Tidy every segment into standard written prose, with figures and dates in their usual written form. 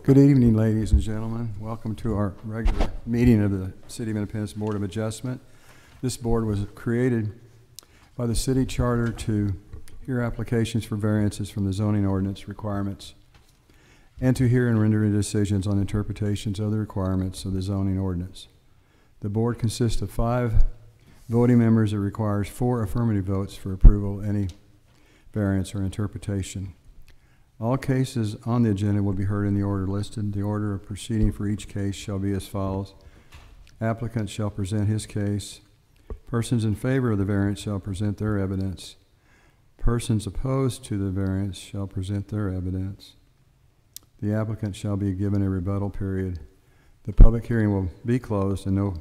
Good evening, ladies and gentlemen. Welcome to our regular meeting of the City of Independence Board of Adjustment. This board was created by the city charter to hear applications for variances from the zoning ordinance requirements and to hear and render decisions on interpretations of the requirements of the zoning ordinance. The board consists of 5 voting members. It requires 4 affirmative votes for approval of any variance or interpretation. All cases on the agenda will be heard in the order listed. The order of proceeding for each case shall be as follows. Applicant shall present his case. Persons in favor of the variance shall present their evidence. Persons opposed to the variance shall present their evidence. The applicant shall be given a rebuttal period. The public hearing will be closed and no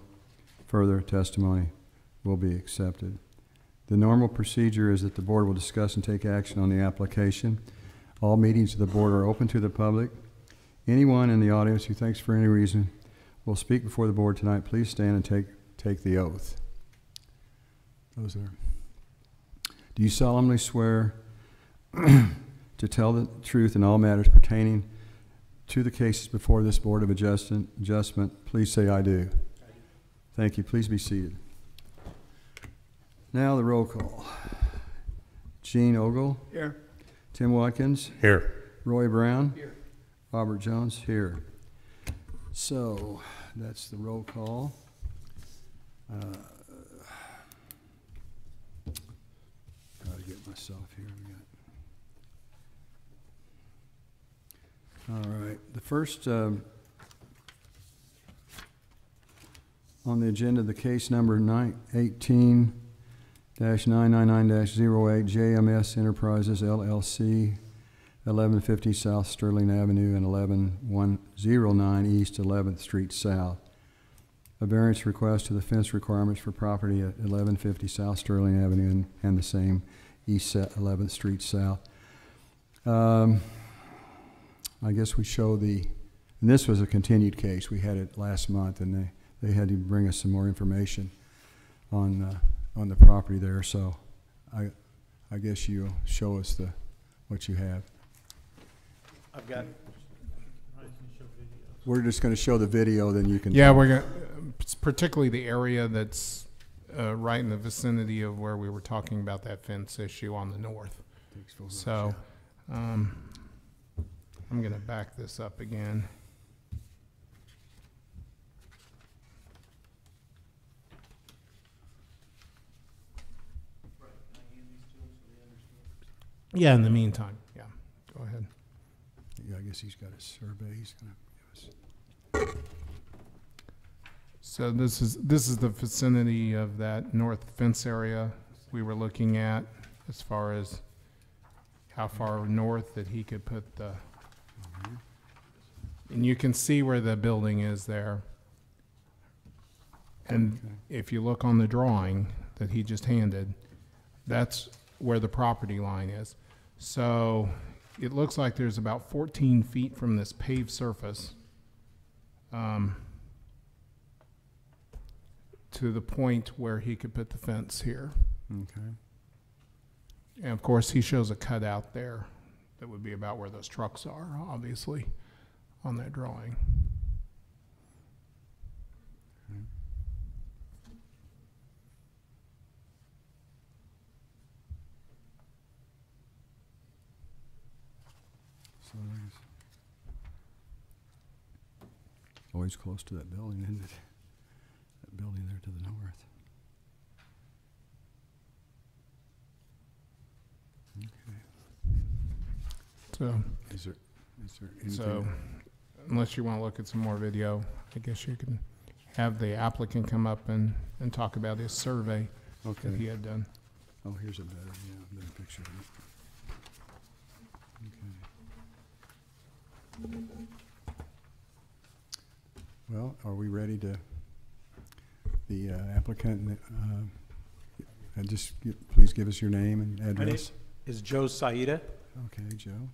further testimony will be accepted. The normal procedure is that the board will discuss and take action on the application. All meetings of the board are open to the public. Anyone in the audience who thinks for any reason will speak before the board tonight, please stand and take the oath. Those there. Do you solemnly swear to tell the truth in all matters pertaining to the cases before this Board of Adjustment? Please say, I do. Thank you. Please be seated. Now the roll call. Gene Ogle. Here. Tim Watkins. Here. Roy Brown. Here. Robert Jones. Here. So that's the roll call. Try to get myself here. All right. The first on the agenda, the case number 18-999-08 JMS Enterprises LLC, 1150 South Sterling Avenue and 11109 East 11th Street South. A variance request to the fence requirements for property at 1150 South Sterling Avenue and the same East 11th Street South. I guess we show and this was a continued case. We had it last month and they had to bring us some more information on the property there, so I guess you'll show us what you have. I've got. We're just going to show the video, then you can. Yeah, we're going. Particularly the area that's right in the vicinity of where we were talking about that fence issue on the north. So, I'm going to back this up again. Yeah, in the meantime, yeah, go ahead. Yeah, I guess he's got a survey he's going to give us. So this is the vicinity of that north fence area we were looking at as far as how far north that he could put the, and you can see where the building is there. And if you look on the drawing that he just handed, that's where the property line is. So it looks like there's about 14 feet from this paved surface to the point where he could put the fence here. Okay. And of course he shows a cutout there that would be about where those trucks are, obviously, on that drawing. So there's always close to that building, isn't it? That building there to the north. Okay. So, Is there anything? so unless you want to look at some more video, I guess you can have the applicant come up and talk about his survey that he had done. Oh, here's a better picture of it. Okay. Well, are we ready to, the applicant, please give us your name and address. My name is Joe Saida. Okay, Joe.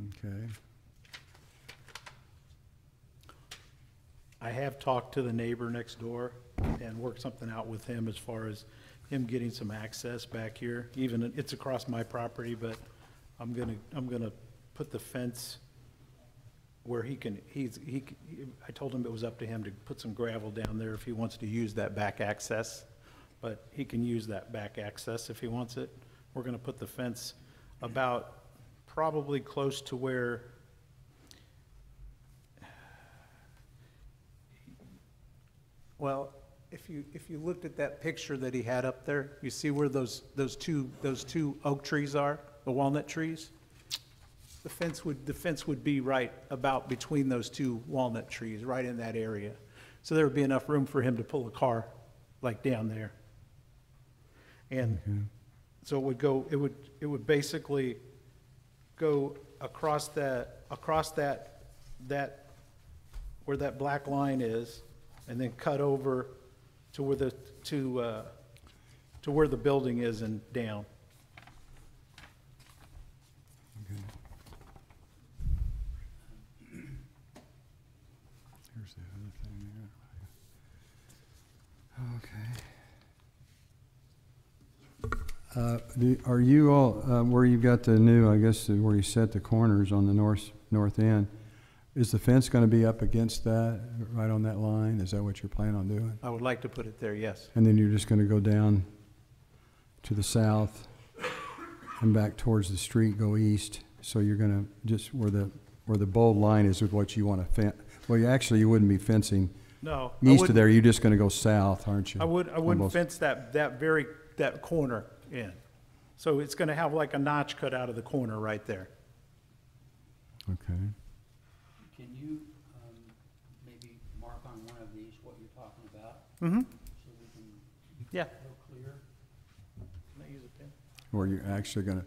Okay. I have talked to the neighbor next door and worked something out with him as far as him getting some access back here. Even, it's across my property, but I'm gonna put the fence where he can, I told him it was up to him to put some gravel down there if he wants to use that back access. But he can use that back access if he wants it. We're gonna put the fence about, probably close to where, well, if you looked at that picture that he had up there, you see where those two oak trees are, the walnut trees? The fence would be right about between those two walnut trees, right in that area. So there would be enough room for him to pull a car like down there. And so it would basically go across that, where that black line is, and then cut over to where to where the building is and down. Here's the other thing there. Okay. Are you all, where you've got the new, I guess, where you set the corners on the north end, is the fence going to be up against that, right on that line? Is that what you're planning on doing? I would like to put it there, yes. And then you're just going to go down to the south and back towards the street, go east. So you're going to just where the bold line is with what you want to fence. Well, you wouldn't be fencing No. east of there. You're just going to go south, aren't you? I wouldn't Almost. fence that corner in. So it's gonna have like a notch cut out of the corner right there. Okay. Can you maybe mark on one of these what you're talking about? Mm-hmm. So we can Yeah. go clear? Can I use a pen? Where you're actually going to,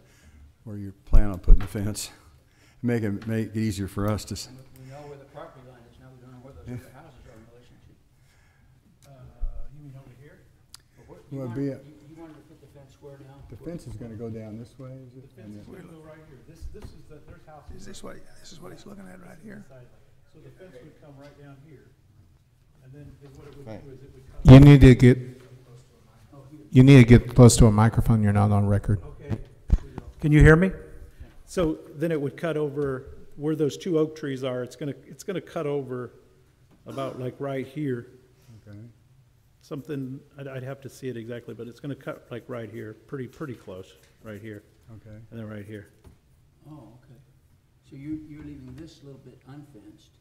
where you plan on putting the fence. Make it easier for us to. And we know where the property line is, now we don't know where those other houses are in relation to. You mean over here? But what- Well, You wanted to put the fence square down? The fence is going to go down this way, is it? The fence is gonna go right here. This is there's houses. Is this what he's looking at right here? So the fence would come right down here. And then what it would do is it would come. You need to get close to a microphone. You're not on record. Okay. Can you hear me? So then it would cut over where those two oak trees are. It's gonna cut over about like right here. Okay. Something, I'd have to see it exactly, but it's gonna cut like right here, pretty close, right here, Okay. and then right here. Oh, okay. So you're leaving this little bit unfenced?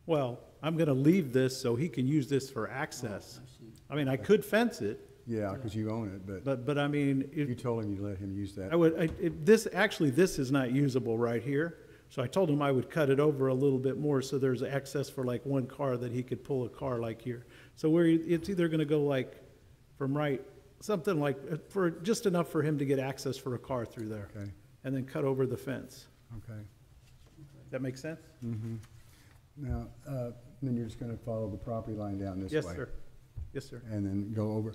Well, I'm gonna leave this so he can use this for Oh, access. I see. I mean, I could fence it, Yeah, because you own it, but but I mean, you told him you let him use that. this is not usable right here. So I told him I would cut it over a little bit more so there's access for like one car that he could pull a car like here. So it's either gonna go like from something like, for just enough for him to get access for a car through there. Okay. And then cut over the fence. Okay. That make sense? Mm-hmm. Now, then you're just going to follow the property line down this way. Yes, sir. Yes, sir. And then go over,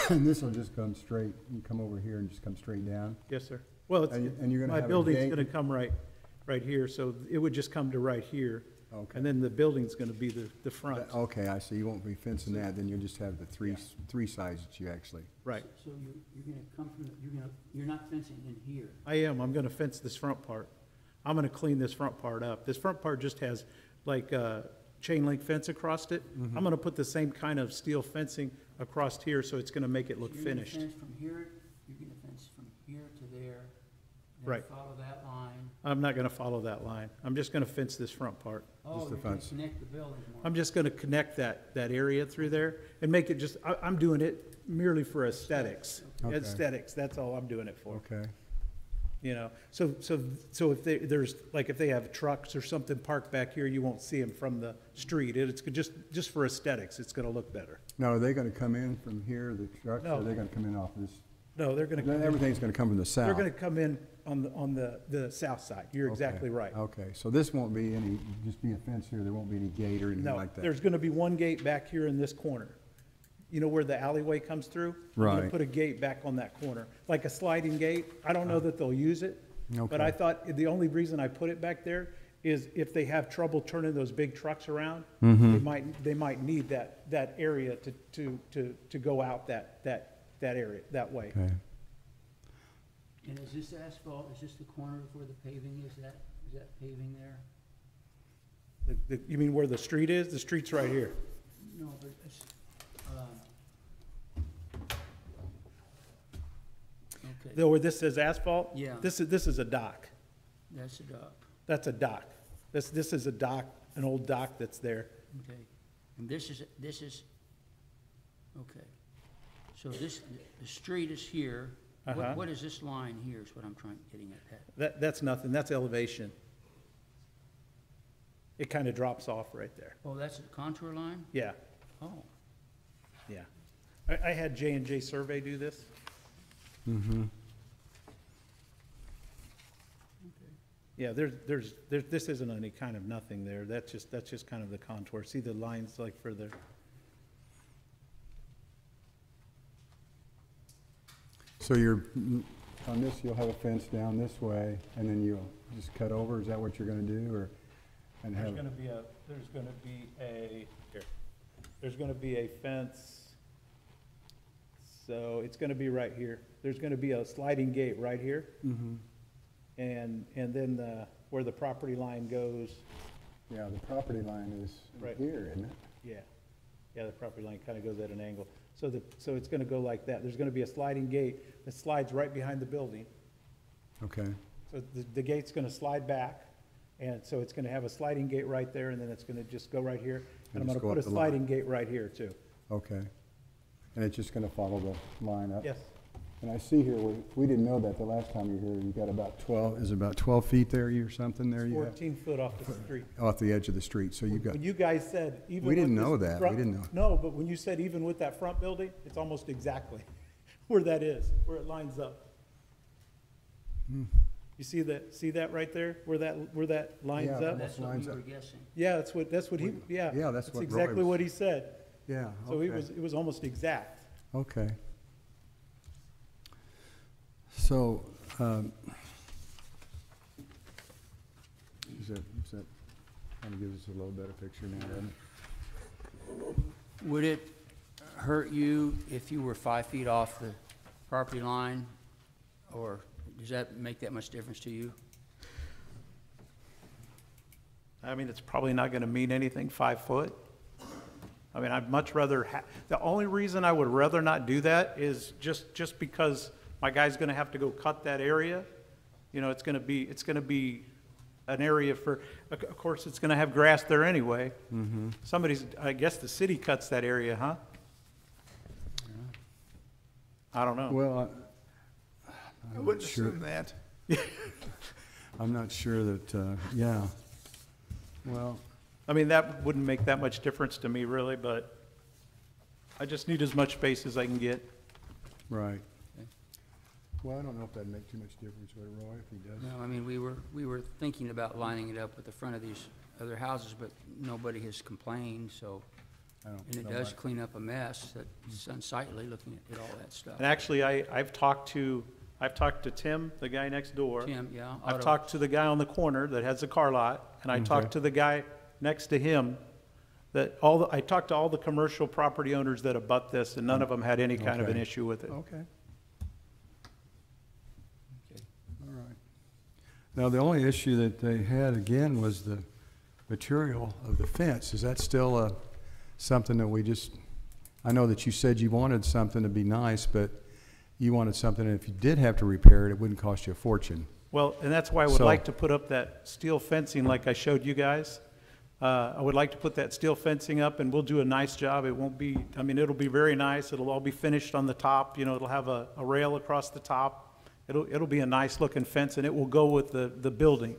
and this will just come straight, you come over here and just come straight down? Yes, sir. Well, And you're gonna my have a building's gate? gonna come right here, so it would just come to right here. Okay. And then the building's gonna be the front. Okay, I see, you won't be fencing that, then you'll just have the three sides that you actually, Right. So you're gonna come from, you're not fencing in here? I'm gonna fence this front part. I'm gonna clean this front part up. This front part just has like chain link fence across it. Mm-hmm. I'm gonna put the same kind of steel fencing across here, so it's gonna make it look So you're gonna finished. fence from here, you're gonna fence from here to there? and Right. Follow that line? I'm not gonna follow that line. I'm just gonna fence this front part. Oh, the you're gonna fence. connect the buildings more? I'm just gonna connect that area through there and make it just, I'm doing it merely for aesthetics. Okay. Aesthetics, that's all I'm doing it for. okay, You know, so if there's, like, if they have trucks or something parked back here, you won't see them from the street. It's just for aesthetics, it's gonna look better. now, are they gonna come in from here, the trucks, or are No. they gonna come in off this? No, they're gonna come in, Everything's gonna come from the south? they're gonna come in on the south side. You're Okay, exactly right. Okay, so this won't be any, just be a fence here, there won't be any gate or anything No, like that? there's gonna be one gate back here in this corner. You know where the alleyway comes through? I'm gonna Right. put a gate back on that corner, like a sliding gate. I don't know that they'll use it. But Okay. I thought the only reason I put it back there is if they have trouble turning those big trucks around, Mm-hmm. they might need that area to go out that that area, that way. Okay. And is this asphalt, is this the corner of where the paving is that paving there? You mean where the street is? The street's right here. No, but it's, okay, Though where this says asphalt? Yeah. This is a dock. that's a dock, That's a dock. This is a dock, an old dock that's there. okay. And this is, okay. So this, the street is here. Uh-huh. What is this line here is what I'm getting at. That's nothing. That's elevation. It kind of drops off right there. Oh, that's a contour line? Yeah, Oh, yeah. I had J&J Survey do this. Mm-hmm. okay. Yeah, this isn't any kind of nothing there. That's just kind of the contour. See the lines like for the, So you're, on this, you'll have a fence down this way, and then you'll just cut over, is that what you're gonna do, or? And have, there's gonna be a fence. So it's gonna be right here. There's gonna be a sliding gate right here. Mhm. And then where the property line goes, Yeah, the property line is Right. here, isn't it? yeah, the property line kind of goes at an angle. So it's gonna go like that. There's gonna be a sliding gate that slides right behind the building. Okay, So the gate's gonna slide back, and so it's gonna have a sliding gate right there, and then it's gonna just go right here. And I'm just gonna go put a up the line. sliding gate right here too. okay. And it's just gonna follow the line up? Yes, And I see here, we didn't know that the last time you were here, you got about 12, is it about 12 feet there or something there you have? 14 foot off the street. Off the edge of the street, so you got, When you guys said even We didn't with this know that. We front- didn't know. No, but when you said even with that front building, it's almost exactly where that is, where it lines up. Hmm. You see that right there, where that lines Yeah. up? That's what lines we were up. guessing. Yeah, that's what he, yeah. Yeah, that's what Roy exactly was- what he said. yeah, So okay. it was almost exact. Okay. So, is that kind of gives us a little better picture now, doesn't it? Would it hurt you if you were 5 feet off the property line? Or does that make that much difference to you? I mean, it's probably not gonna mean anything 5 foot. I mean, I'd much rather the only reason I would rather not do that is just because my guy's gonna have to go cut that area. You know, it's gonna be an area for, of course, it's gonna have grass there anyway. I guess the city cuts that area, huh? I don't know. Well, I wouldn't assume that. I'm not sure that, yeah. Well, I mean, that wouldn't make that much difference to me really, but I just need as much space as I can get. right. Okay. Well, I don't know if that'd make too much difference, would it, Roy, if he does? No, I mean, we were thinking about lining it up with the front of these other houses, but nobody has complained, so. I don't And it know. does clean up a mess that's unsightly looking at all that stuff. And actually, I've talked to Tim, the guy next door. Tim, yeah. I've Otto. talked to the guy on the corner that has the car lot, and I Okay. talked to the guy next to him, I talked to all the commercial property owners that abut this, and none of them had any kind of an Okay. issue with it. Okay, Okay. all right. Now, the only issue that they had again was the material of the fence. Is that still something that we just, I know that you said you wanted something to be nice, but you wanted something, and if you did have to repair it, it wouldn't cost you a fortune. Well, and that's why I would So- like to put up that steel fencing like I showed you guys. I would like to put that steel fencing up, and we'll do a nice job. It won't be, I mean, it'll be very nice. It'll all be finished on the top, you know, it'll have a rail across the top. It'll be a nice looking fence, and it will go with the building.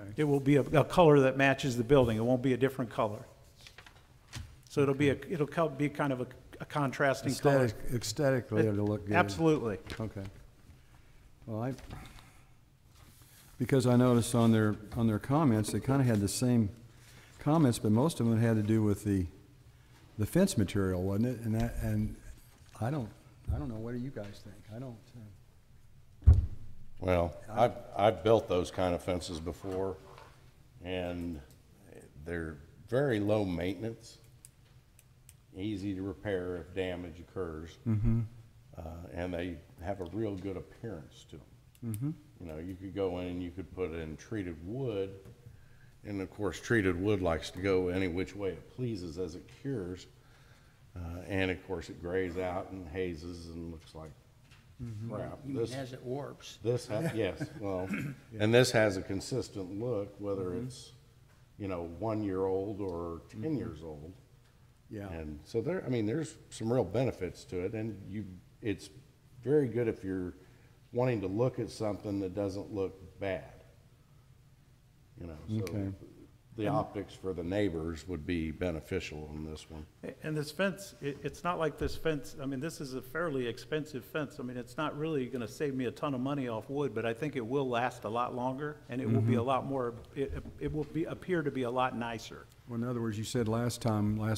Okay. It will be a color that matches the building. It won't be a different color. So it'll be kind of a contrasting color. Aesthetically, it'll look good. Absolutely. Okay. Well, because I noticed on their comments, they kind of had the same comments, but most of them had to do with the fence material, wasn't it? And I don't know, what do you guys think? I don't, Well, I've built those kind of fences before, and they're very low maintenance, easy to repair if damage occurs. and they have a real good appearance to them. You know, you could go in and you could put in treated wood, and of course, treated wood likes to go any which way it pleases as it cures. And of course, it grays out and hazes and looks like crap. Even as it warps. This yes, well, and this has a consistent look, whether it's, you know, 1 year old or 10 years old. Yeah. And so there, I mean, there's some real benefits to it, and it's very good if you're wanting to look at something that doesn't look bad. You know, so Okay. the optics for the neighbors would be beneficial on this one. And this fence, it's not like this fence, I mean, this is a fairly expensive fence. I mean, it's not really gonna save me a ton of money off wood, but I think it will last a lot longer, and it will be a lot more, it will appear to be a lot nicer. Well, in other words, you said last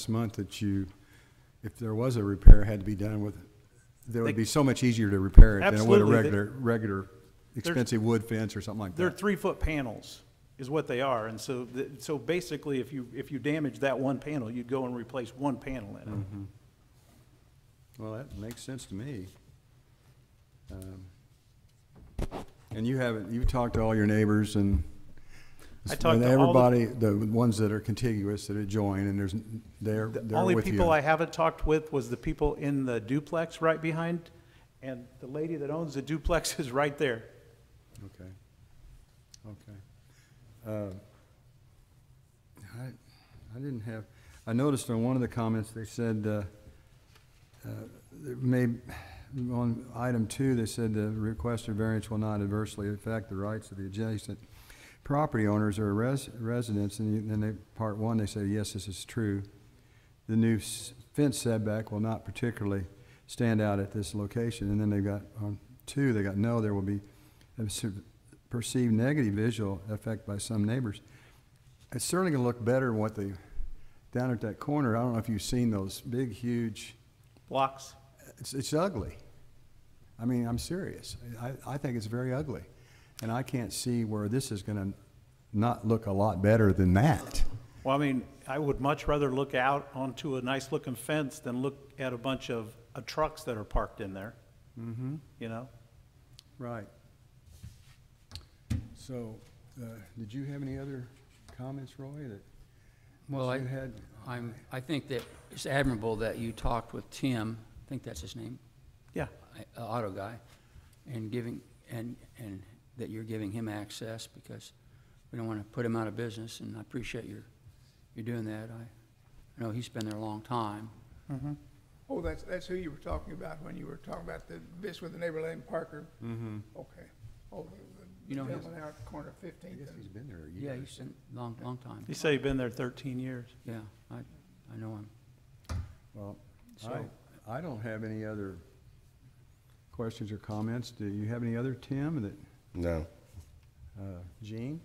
month, that if there was a repair had to be done with, that would be so much easier to repair it than it would a Absolutely. regular expensive wood fence or something like They're that. 3-foot panels is what they are, and so, so basically, if you damage that one panel, you'd go and replace one panel in it. Well, that makes sense to me. And you've talked to all your neighbors and I talked to all everybody, the ones that are contiguous that adjoin, and they're The with you. only people I haven't talked with was the people in the duplex right behind, and the lady that owns the duplex is right there. Okay. Okay. I didn't have, I noticed on one of the comments, they said, on item 2, they said the requested variance will not adversely affect the rights of the adjacent property owners or residents, and then part 1, they say, yes, this is true. The new fence setback will not particularly stand out at this location, and then they've got, on 2, they got, no, there will be a perceived negative visual effect by some neighbors. It's certainly going to look better than down at that corner. I don't know if you've seen those big, huge, Blocks. it's ugly. I mean, I'm serious. I think it's very ugly. And I can't see where this is going to not look a lot better than that. Well, I mean, I would much rather look out onto a nice-looking fence than look at a bunch of trucks that are parked in there. Mm-hmm. You know? Right. So, did you have any other comments, Roy, that Well, you had? I think that it's admirable that you talked with Tim, I think that's his name, Yeah. auto guy, and and that you're giving him access, because we don't want to put him out of business, and I appreciate you're doing that. I know he's been there a long time. Oh, that's who you were talking about when you were talking about this with the neighbor named Parker? Mm-hmm. Okay. Oh, You know the his- gentleman out at the corner of I 15th. guess he's been there a Yeah, year. he's been long time. You say you've been there 13 years. Yeah, I know him. Well, So- I don't have any other questions or comments. Do you have any other, Tim, No. Gene,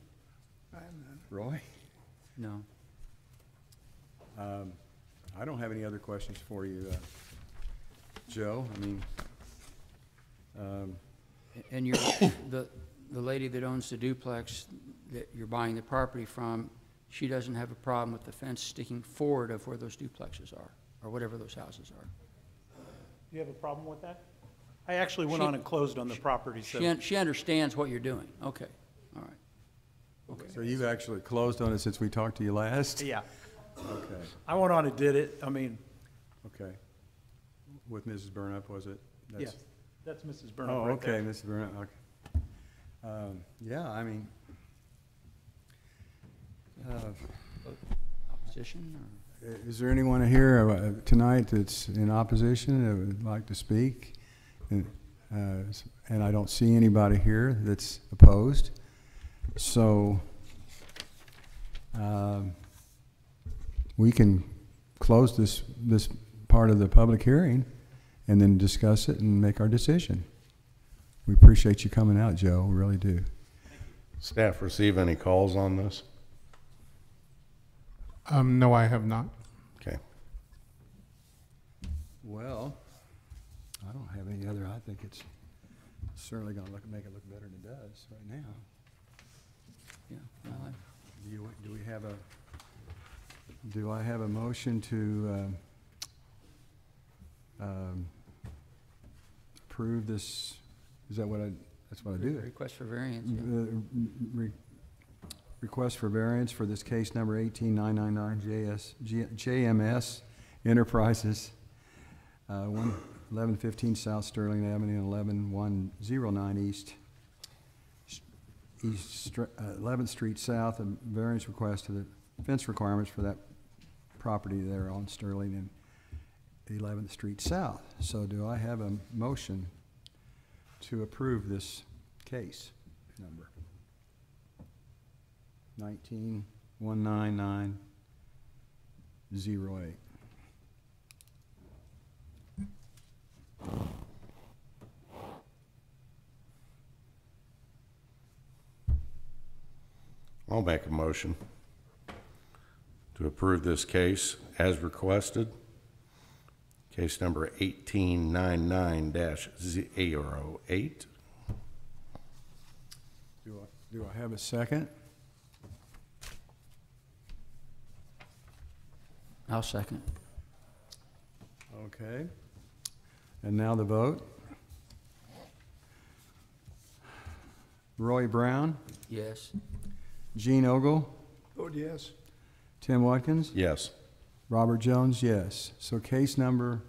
I have none. Roy? No. I don't have any other questions for you, Joe. I mean, And you're, the lady that owns the duplex that you're buying the property from, she doesn't have a problem with the fence sticking forward of where those duplexes are, or whatever those houses are. Do you have a problem with that? I actually went She- on and closed on the property, so. She understands what you're doing. Okay, all right. so you've actually closed on it since we talked to you last? Yeah. Okay, I went on and did it. I mean, okay. With Mrs. Burnup, was it? yeah, That's- that's Mrs. Burnham Oh, right okay, there. Mrs. Burnup, okay. Yeah, I mean, Opposition, or? is there anyone here tonight that's in opposition that would like to speak? And I don't see anybody here that's opposed. So we can close this part of the public hearing and then discuss it and make our decision. We appreciate you coming out, Joe, we really do. Staff receive any calls on this? No, I have not. Okay. Well, I don't have any other. I think it's certainly going to make it look better than it does right now. Yeah, well, Do I have a motion to approve this, is that what that's what I do? Request for variance. Yeah. Request for variance for this case number 18999 JMS Enterprises, 1115 South Sterling Avenue and 11109 East 11th Street South, a variance request to the fence requirements for that property there on Sterling and 11th Street South. So do I have a motion to approve this case number? 1919908. I'll make a motion to approve this case as requested. Case number 1899-08. Do I have a second? I'll second. Okay. And now the vote. Roy Brown, Yes. Gene Ogle, Vote yes. Tim Watkins, Yes. Robert Jones, yes. So case number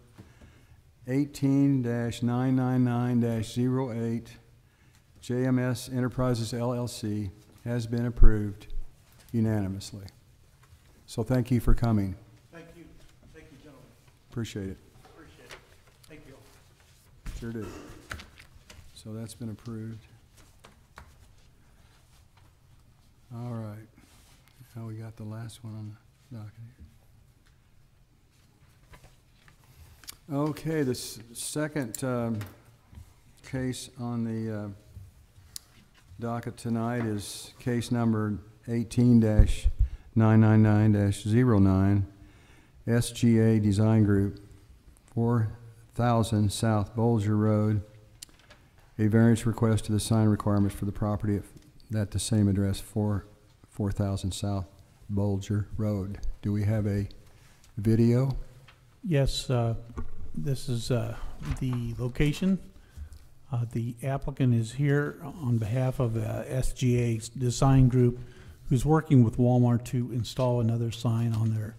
18-999-08, JMS Enterprises LLC has been approved unanimously. So thank you for coming. Thank you, gentlemen, Appreciate it. appreciate it, thank you. Sure do. So that's been approved. All right. Now we got the last one on the docket here. Okay, this second case on the docket tonight is case number 18-999-09, SGA Design Group, 4000 South Bolger Road, a variance request to the sign requirements for the property at the same address, 4000 South Bolger Road. Do we have a video? Yes, this is the location. The applicant is here on behalf of SGA Design Group, who's working with Walmart to install another sign on their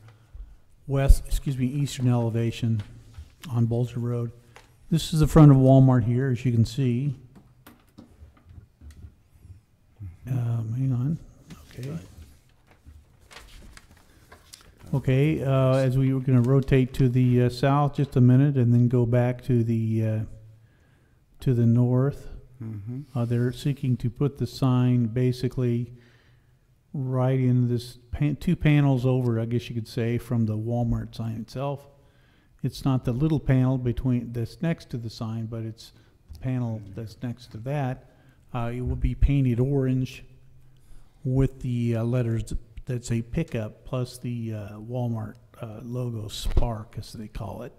eastern elevation on Bolger Road. This is the front of Walmart here, as you can see. Hang on, okay. Okay, as we were gonna rotate to the south just a minute and then go back to the north. Mm-hmm. They're seeking to put the sign basically right in this two panels over, I guess you could say, from the Walmart sign itself. It's not the little panel that's next to the sign, but it's the panel that's next to that. It will be painted orange with the letters that say pickup plus the Walmart logo, Spark as they call it.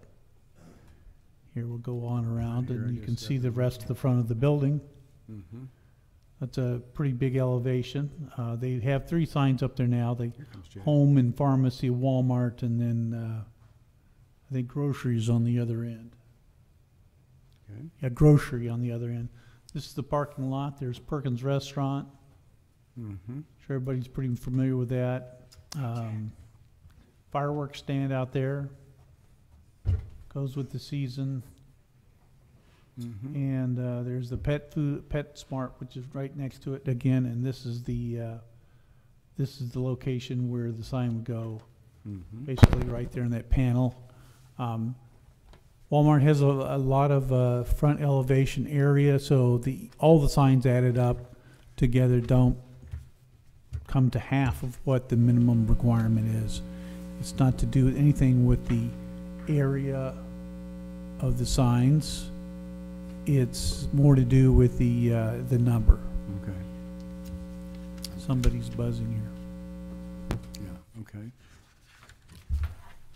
Here we'll go on around Here, I and you guess can see that the would be rest of the front of the building. Mm-hmm. That's a pretty big elevation. They have 3 signs up there now. They Here comes Jay. home and pharmacy, Walmart, and then I think groceries on the other end. Okay. Yeah, grocery on the other end. This is the parking lot. There's Perkins Restaurant. Mm-hmm. Sure, everybody's pretty familiar with that. Fireworks stand out there. Goes with the season. Mm-hmm. And there's the PetSmart, which is right next to it again. And this is the location where the sign would go. Mm-hmm. Basically, right there in that panel. Walmart has a lot of front elevation area, so all the signs added up together don't come to half of what the minimum requirement is. It's not to do anything with the area of the signs. It's more to do with the number. Okay. Somebody's buzzing here. Yeah, okay.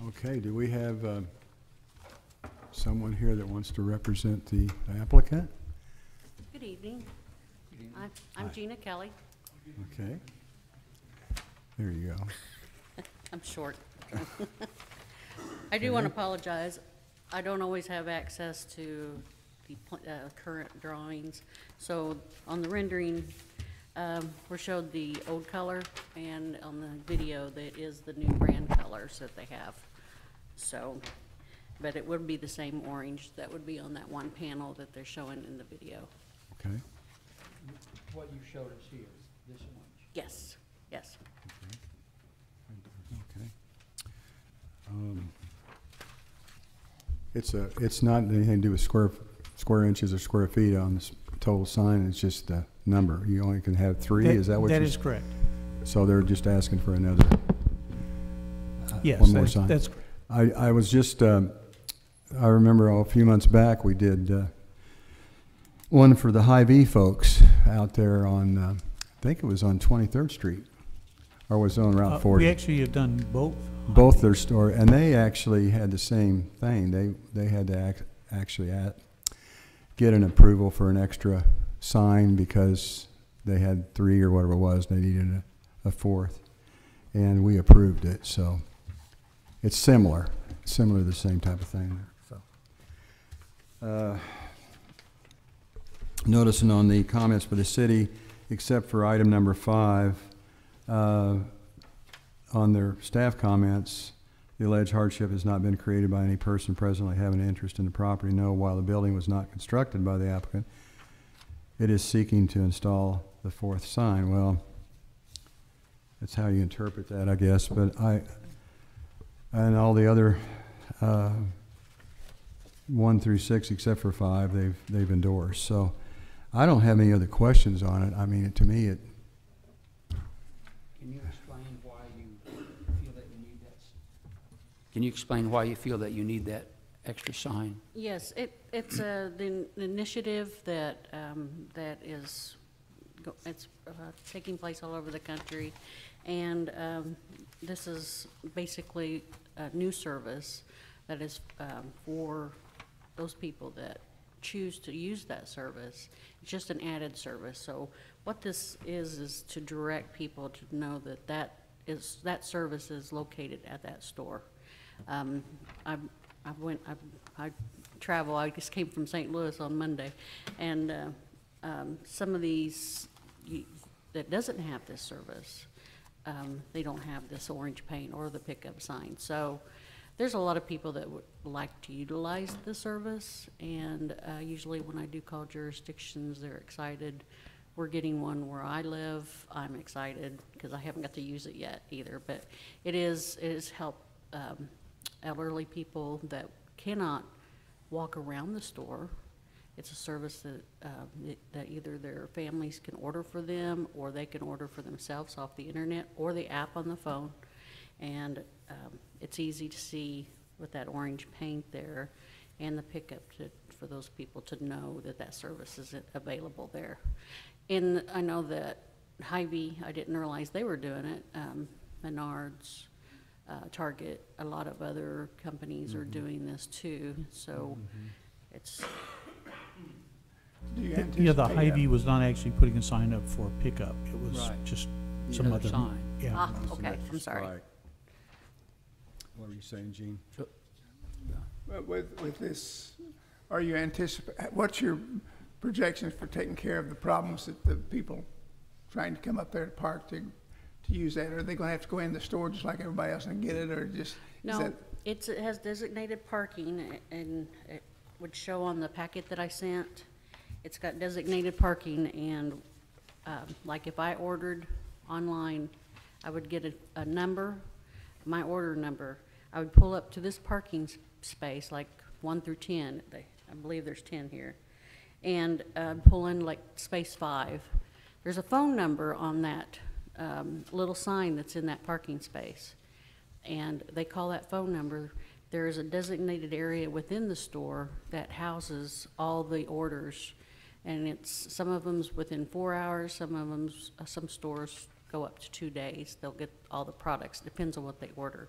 Okay, do we have someone here that wants to represent the applicant? Good evening. Hi. I'm Gina Kelly. Okay. There you go. I'm short. I do want to apologize. I don't always have access to be current drawings. So on the rendering, we showed the old color, and on the video, that is the new brand colors that they have. So, but it would be the same orange that would be on that one panel that they're showing in the video. Okay. What you showed us here, this orange. Yes, yes. Okay. It's not anything to do with square inches or square feet on this total sign, it's just a number. You only can have 3, is that what That you're? is correct. So they're just asking for another, Yes, one more sign? that's correct. I was just, I remember a few months back, we did one for the Hy-Vee folks out there on, I think it was on 23rd Street, or was it on Route 40? We actually have done both. Both their store, and they actually had the same thing. They had to actually get an approval for an extra sign because they had 3 or whatever it was. They needed a 4th, and we approved it. So it's similar, the same type of thing. So noticing on the comments for the city, except for item number 5. On their staff comments, the alleged hardship has not been created by any person presently having an interest in the property. No, while the building was not constructed by the applicant, it is seeking to install the 4th sign. Well, that's how you interpret that, I guess. But and all the other 1 through 6, except for 5, they've endorsed. So I don't have any other questions on it. I mean, to me, Can you explain why you feel that you need that? Can you explain why you feel that you need that extra sign? Yes, it's the initiative that is taking place all over the country, and this is basically a new service that is for those people that choose to use that service. It's just an added service. So what this is to direct people to know that that service is located at that store. I travel. I just came from St. Louis on Monday, and some of these that doesn't have this service, they don't have this orange paint or the pickup sign. So there's a lot of people that would like to utilize the service, and usually when I do call jurisdictions, they're excited. We're getting one where I live. I'm excited because I haven't got to use it yet either, but it is help elderly people that cannot walk around the store. It's a service that either their families can order for them, or they can order for themselves off the internet or the app on the phone. And it's easy to see with that orange paint there and the pickup for those people to know that service is available there. And I know that Hy-Vee, I didn't realize they were doing it. Menards, Target, a lot of other companies are doing this too. So it's. Do you Yeah, the anticipate, Hy-Vee was not actually putting a sign up for pickup. It was Right. just The some other other. sign. Yeah. Ah, okay, I'm sorry. Right. What were you saying, Gene? with this, are you what's your projections for taking care of the problems that the people trying to come up there to park to use that? Are they gonna have to go in the store just like everybody else and get it, or just? No, it has designated parking, and it would show on the packet that I sent. It's got designated parking, and like if I ordered online, I would get a number, my order number. I would pull up to this parking space, like 1 through 10. I believe there's 10 here. And pull in like space 5. There's a phone number on that little sign that's in that parking space. And they call that phone number. There is a designated area within the store that houses all the orders. And it's, some of them's within 4 hours, some stores go up to 2 days. They'll get all the products, depends on what they order.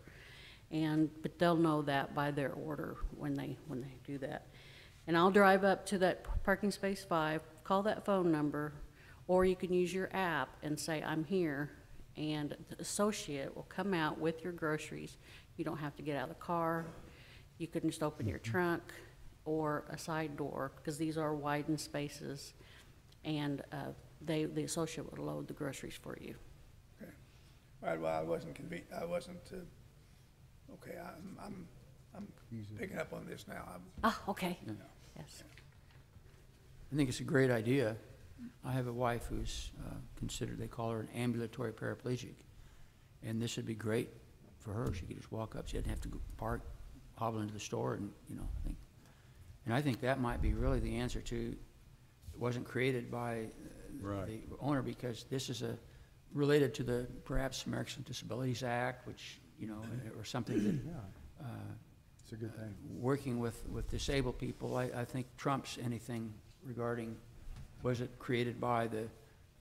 But they'll know that by their order when they do that. And I'll drive up to that parking space 5, call that phone number, or you can use your app and say, I'm here, and the associate will come out with your groceries. You don't have to get out of the car. You can just open your trunk, or a side door, because these are widened spaces, and the associate would load the groceries for you. Okay. All right, well, I wasn't okay, I'm picking up on this now. Ah, okay, yes. I think it's a great idea. I have a wife who's considered, they call her an ambulatory paraplegic. And this would be great for her. She could just walk up. She didn't have to go park, hobble into the store, and, you know, I think that might be really the answer to, it wasn't created by the owner, because this is related to the perhaps Americans with Disabilities Act, which, you know, or something that It's a good thing. working with disabled people, I think trumps anything regarding, was it created by the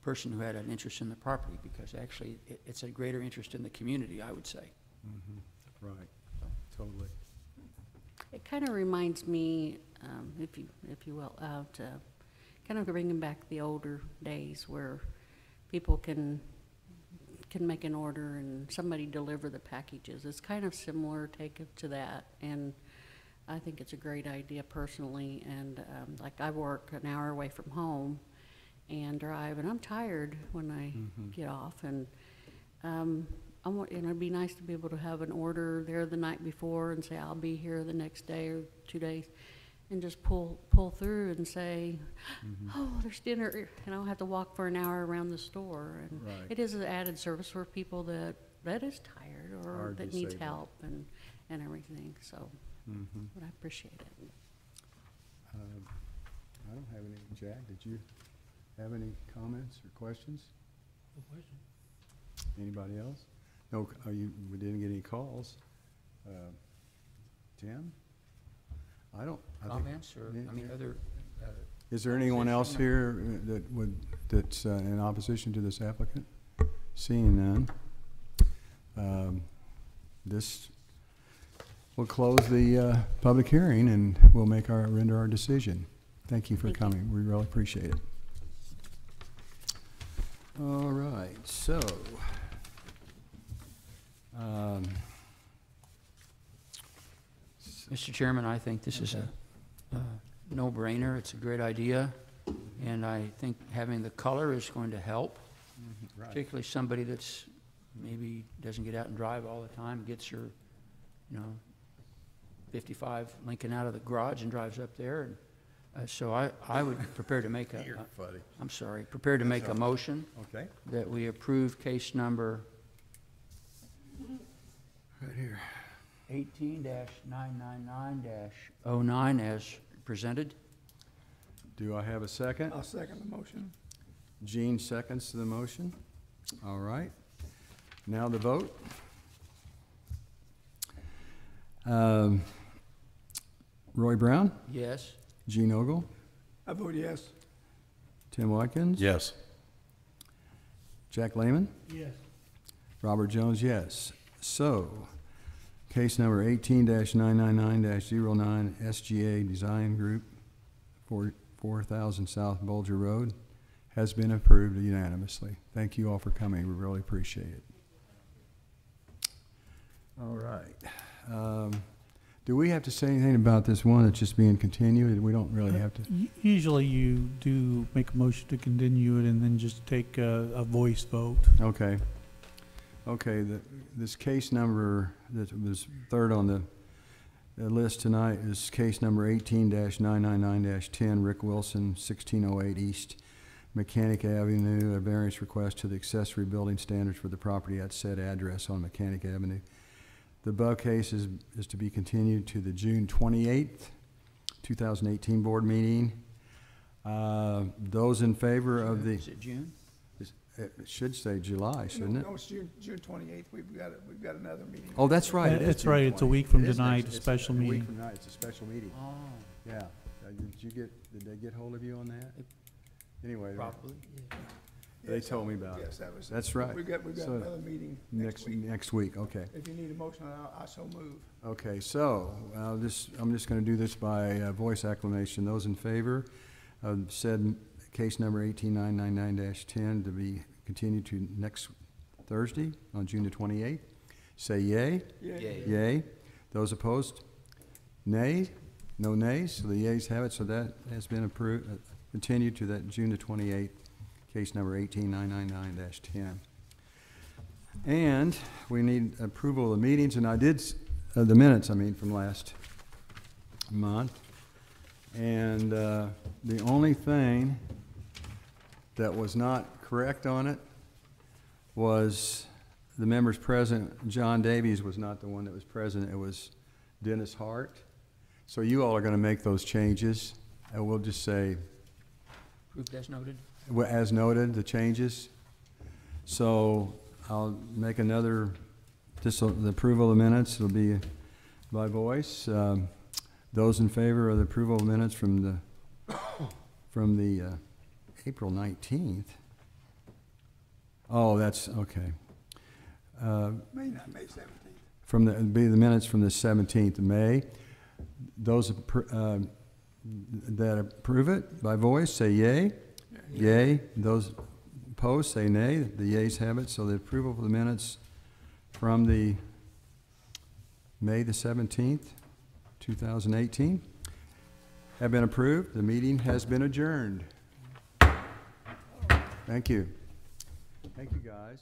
person who had an interest in the property, because actually it's a greater interest in the community, I would say. Right, totally. It kind of reminds me, if you will, kind of bringing back the older days where people can make an order and somebody deliver the packages. It's kind of similar take to that, and I think it's a great idea personally. And like, I work an hour away from home and drive, and I'm tired when I get off, and it'd be nice to be able to have an order there the night before and say, I'll be here the next day or 2 days, and just pull through and say, oh, there's dinner, and I don't have to walk for an hour around the store. And Right. it is an added service for people that is tired or Are that needs disabled. help and everything. So, but I appreciate it. I don't have any. Jack, did you have any comments or questions? No question. Anybody else? No, we didn't get any calls. Tim? I think- Comments, or, I mean, other, Is there anyone else here that's in opposition to this applicant? Seeing none. This will close the public hearing, and we'll render our decision. Thank you for Thank you. coming. We really appreciate it. All right, so Mr. Chairman, I think this is a no-brainer. It's a great idea, and I think having the color is going to help, particularly somebody that's maybe doesn't get out and drive all the time, gets her, 55 Lincoln out of the garage and drives up there. And so I would prepare to make a, funny. I'm sorry, prepare to make a motion Okay. that we approve case number Right here. 18-999-09 as presented. Do I have a second? I'll second the motion. Gene seconds the motion. All right. Now the vote. Roy Brown, Yes. Gene Ogle, I vote yes. Tim Watkins. Yes. Jack Lehman, Yes. Robert Robert Jones, yes. So, case number 18-999-09 SGA Design Group, 4000 South Bulger Road, has been approved unanimously. Thank you all for coming. We really appreciate it. All right. Do we have to say anything about this one that's just being continued? We don't really have to. Usually you do make a motion to continue it and then just take a voice vote. Okay. Okay, this case number that was third on the list tonight is case number 18-999-10, Rick Wilson, 1608 East Mechanic Avenue, a variance request to the accessory building standards for the property at said address on Mechanic Avenue. The above case is to be continued to the June 28th, 2018 board meeting. Those in favor of the, Is it June? it should say July, shouldn't it? No, it's June 28th. We've got another meeting. Oh, that's right. it is That's June right, it's a 20th. week from It is tonight, next- a it's special A meeting. week from tonight, it's a special meeting. Oh, Yeah. Did they get hold of you on that? Anyway, probably. they told me about it. Yes, that was. That's right. We've got So, another meeting next week. Next week, okay. If you need a motion, I so move. Okay, so, I'm just gonna do this by voice acclamation. Those in favor of said case number 18-999-10 to be continued to next Thursday on June the 28th, say yay. Yay. Yay. Those opposed? Nay. No nays, so the yeas have it, so that has been approved, continued to that June the 28th, case number 18999-10. And we need approval of the meetings, and I did, the minutes, I mean, from last month. And the only thing that was not correct on it was the members present. John Davies was not the one that was present. It was Dennis Hart. So you all are going to make those changes, and we'll just say, Approved as noted. as noted, the changes. So I'll make another, just the approval of the minutes. It'll be by voice. Those in favor of the approval of minutes from the April 19th. Oh, that's okay. May 17th. From the, be the minutes from the 17th of May. Those that approve it by voice say yay. Yay. Those opposed say nay. The yeas have it. So the approval of the minutes from the May the 17th, 2018 have been approved. The meeting has been adjourned. Thank you. Thank you, guys.